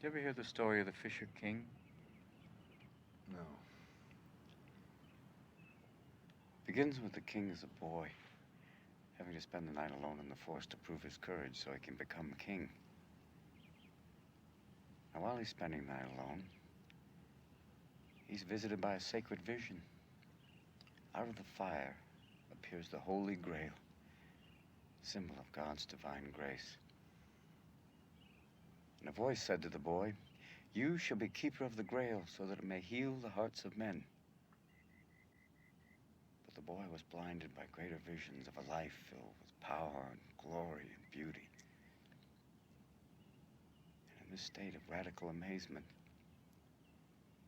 you ever hear the story of the Fisher King? No. Begins with the king as a boy, having to spend the night alone in the forest to prove his courage so he can become king. Now, while he's spending the night alone, he's visited by a sacred vision. Out of the fire appears the Holy Grail, symbol of God's divine grace. And a voice said to the boy, "You shall be keeper of the Grail so that it may heal the hearts of men." But the boy was blinded by greater visions of a life filled with power and glory and beauty. And in this state of radical amazement,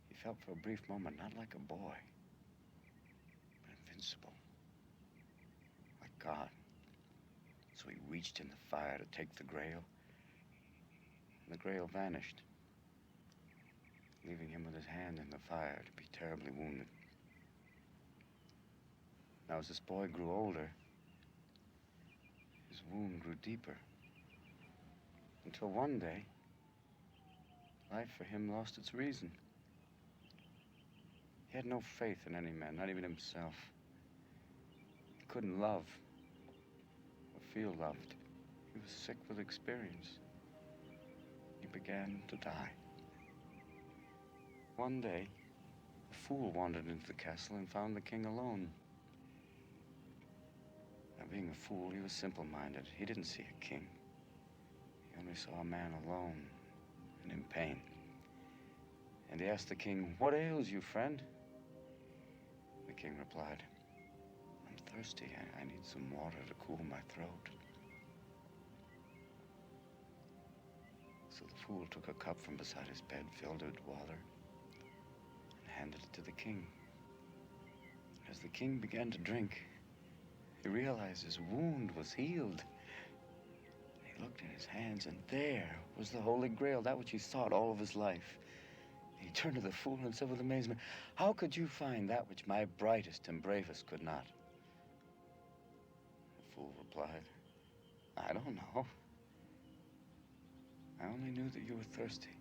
he felt for a brief moment not like a boy, but invincible, like God. So he reached in the fire to take the Grail, and the Grail vanished, leaving him with his hand in the fire to be terribly wounded. Now, as this boy grew older, his wound grew deeper, until one day, life for him lost its reason. He had no faith in any man, not even himself. He couldn't love or feel loved. He was sick with experience. He began to die. One day, a fool wandered into the castle and found the king alone. Now, being a fool, he was simple-minded. He didn't see a king. He only saw a man alone and in pain. And he asked the king, "What ails you, friend?" The king replied, "I'm thirsty. I need some water to cool my throat." So the fool took a cup from beside his bed, filled it with water, and handed it to the king. As the king began to drink, he realized his wound was healed. He looked in his hands, and there was the Holy Grail, that which he sought all of his life. He turned to the fool and said with amazement, "How could you find that which my brightest and bravest could not?" The fool replied, "I don't know. I only knew that you were thirsty.